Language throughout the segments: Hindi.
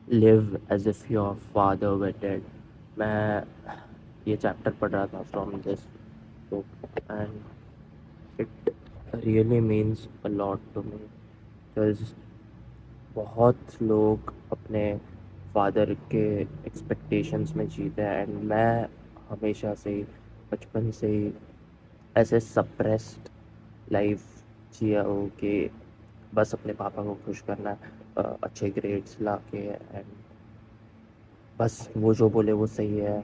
Live as if your father were dead. मैं ये चैप्टर पढ़ रहा था from this book and it really means a lot to me because बहुत लोग अपने फादर के एक्सपेक्टेशंस में जीते हैं एंड मैं हमेशा से ही बचपन से ही ऐसे सप्रेस्ड लाइफ जिया हो कि बस अपने पापा को खुश करना है, अच्छे ग्रेड्स ला के एंड बस वो जो बोले वो सही है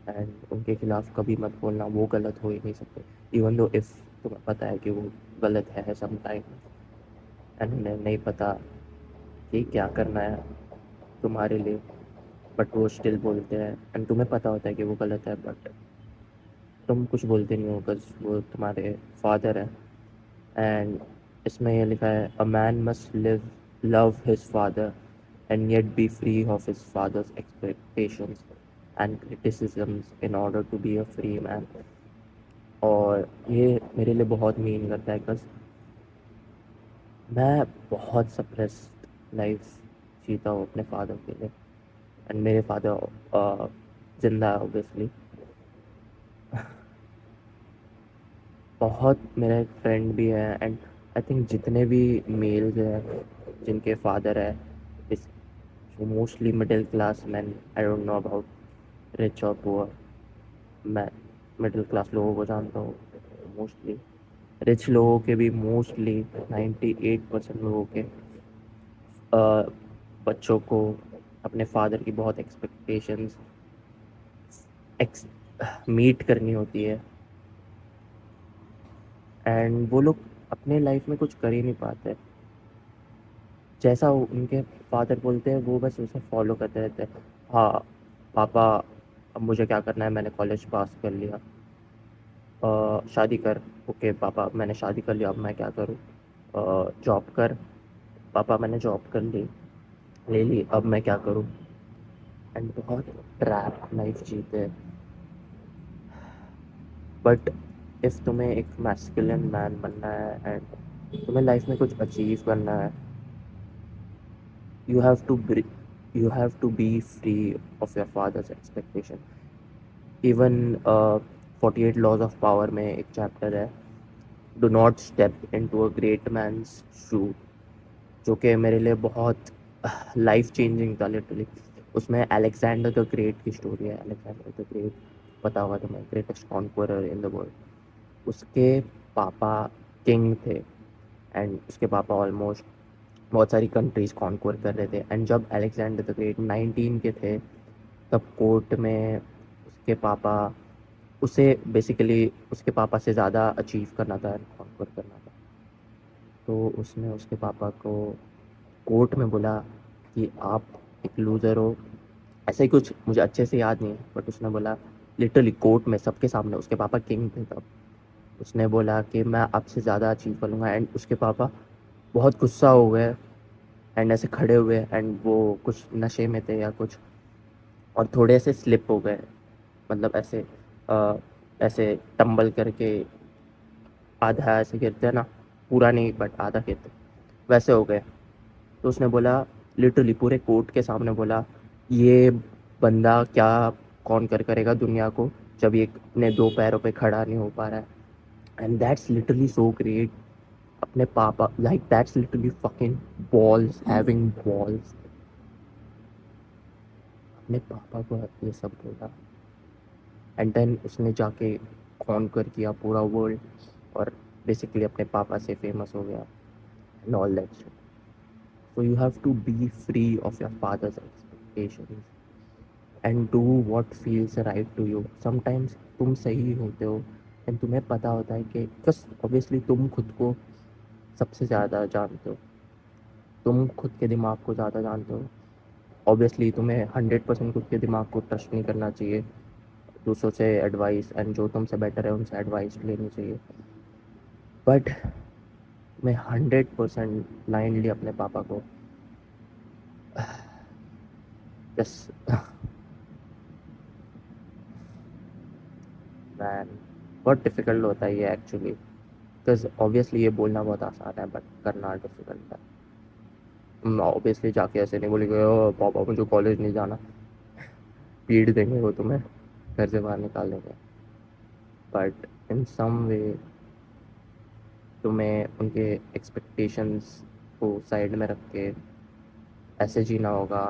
एंड उनके खिलाफ कभी मत बोलना, वो गलत हो ही नहीं सकते इवन दो इफ़ तुम्हें पता है कि वो गलत है सम टाइम एंड उन्हें नहीं पता कि क्या करना है तुम्हारे लिए, बट वो स्टिल बोलते हैं एंड तुम्हें पता होता है कि वो गलत है बट तुम कुछ बोलते नहीं हो बिकॉज वो तुम्हारे फादर हैं। एंड इसमें ये लिखा है a man must live love his father and yet be free of his father's expectations and criticisms in order to be a free man. और ये मेरे लिए बहुत मीन करता है बिकॉज मैं बहुत सप्रेस्ड लाइफ जीता हूँ अपने फादर के लिए एंड मेरे फादर जिंदा है ऑब्वियसली। बहुत मेरे फ्रेंड भी हैं एंड आई थिंक जितने भी मेल्स हैं जिनके फादर है इस जो mostly middle class man, I don't know about rich और पुअर, मैं मिडिल क्लास लोगों को जानता हूँ मोस्टली। रिच लोगों के भी मोस्टली 98% लोगों के बच्चों को अपने फादर की बहुत एक्सपेक्टेशंस एक्स मीट करनी होती है एंड वो लोग अपने लाइफ में कुछ कर ही नहीं पाते। जैसा उनके फादर बोलते हैं वो बस उसे फॉलो करते रहते हैं। हाँ पापा, अब मुझे क्या करना है, मैंने कॉलेज पास कर लिया, शादी कर। ओके पापा मैंने शादी कर लिया, अब मैं क्या करूँ? जॉब कर। पापा मैंने जॉब कर ली, ले ली, अब मैं क्या करूँ? एंड बहुत ट्रैप लाइफ जीते हैं। बट इफ़ तुम्हें एक मैस्कुलिन मैन बनना है एंड तुम्हें लाइफ में कुछ अचीव करना है, you have to you have to be free of your father's expectation। Even 48 laws of power में एक चैप्टर है, do not step into a great man's shoe, जो कि मेरे लिए बहुत लाइफ चेंजिंग था लिटरली। उसमें अलेक्जेंडर द ग्रेट की स्टोरी है। अलेक्जेंडर द ग्रेट पता होगा तुम्हें, greatest conqueror in the world. उसके पापा किंग थे एंड उसके पापा ऑलमोस्ट बहुत सारी कंट्रीज कॉन्क्वर कर रहे थे एंड जब अलेक्जेंडर द ग्रेट 19 के थे तब कोर्ट में उसके पापा उसे बेसिकली उसके पापा से ज़्यादा अचीव करना था, कॉन्क्वर करना था। तो उसने उसके पापा को कोर्ट में बोला कि आप एक लूज़र हो, ऐसा ही कुछ, मुझे अच्छे से याद नहीं है बट उसने बोला लिटरली कोर्ट में सबके सामने, उसके पापा किंग थे तब, उसने बोला कि मैं आपसे ज़्यादा अचीव कर लूँगा एंड उसके पापा बहुत गुस्सा हो गए एंड ऐसे खड़े हुए एंड वो कुछ नशे में थे या कुछ और थोड़े से स्लिप हो गए, मतलब ऐसे ऐसे टंबल करके आधा ऐसे गिरते हैं ना, पूरा नहीं बट आधा गिरते, वैसे हो गए। तो उसने बोला लिटरली पूरे कोर्ट के सामने बोला ये बंदा क्या कौन कर करेगा दुनिया को जब ये अपने दो पैरों पे खड़ा नहीं हो पा रहा है। And that's literally so great. अपने पापा like that's literally fucking balls, having balls, अपने पापा को ये सब बोला एंड देन उसने जाके कॉन्कर किया पूरा वर्ल्ड और बेसिकली अपने पापा से फेमस हो गया and all that shit. So you have to be free of your father's expectations and do what feels right to you. Sometimes तुम सही होते हो एंड तुम्हें पता होता है कि बस ऑब्वियसली तुम खुद को सबसे ज़्यादा जानते हो, तुम खुद के दिमाग को ज़्यादा जानते हो। ऑब्वियसली तुम्हें 100% खुद के दिमाग को ट्रस्ट नहीं करना चाहिए, दूसरों से एडवाइस एंड जो तुमसे बेटर है उनसे एडवाइस लेनी चाहिए, बट मैं 100% ब्लाइंडली अपने पापा को बस मैन बहुत डिफ़िकल्ट होता है ये एक्चुअली, बिकॉज ऑब्वियसली ये बोलना बहुत आसान है बट करना डिफ़िकल्ट है। तुम ऑब्वियसली जाके ऐसे नहीं बोलेगे ओ पापा मुझे कॉलेज नहीं जाना, पीट देंगे वो तुम्हें, घर से बाहर निकाल देंगे। बट इन सम वे तुम्हें उनके एक्सपेक्टेशंस को साइड में रख के ऐसे जीना होगा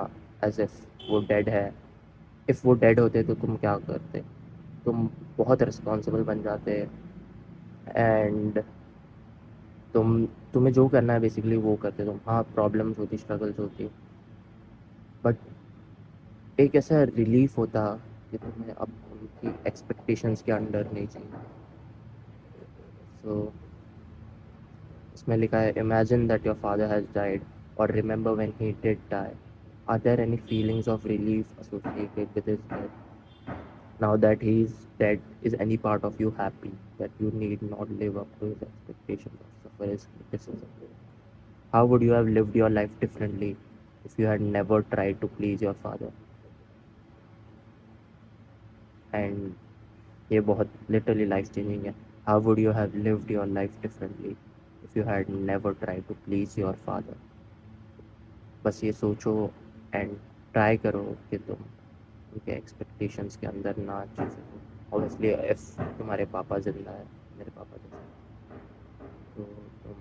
एज इफ वो डेड है। इफ़ वो डेड होते तो तुम क्या करते? तुम बहुत रिस्पॉन्सिबल बन जाते, एंड तुम्हें जो करना है बेसिकली वो करते तुम। हाँ, प्रॉब्लम्स होती, स्ट्रगल्स होती, बट एक ऐसा रिलीफ होता कि तुम्हें अब उनकी एक्सपेक्टेशंस के अंडर नहीं चाहिए। सो इसमें लिखा है, imagine that your father has died और remember when he did die, are there any feelings of relief associated with his death? Now that he is dead, is any part of you happy that you need not live up to his expectations or suffer his criticism? How would you have lived your life differently if you had never tried to please your father? And ये बहुत literally life changing है. How would you have lived your life differently if you had never tried to please your father? बस ये सोचो एंड ट्राई करो कि तुम उनके एक्सपेक्टेशंस के अंदर ना जी सको। ऑब्वियसली इफ तुम्हारे पापा जिंदा है, मेरे पापा जैसे, तो तुम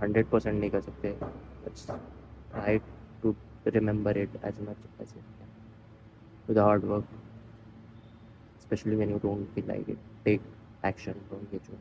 100% नहीं कर सकते, but try to remember it as much as it can with hard work, especially when you don't feel like it. Take action, don't get you.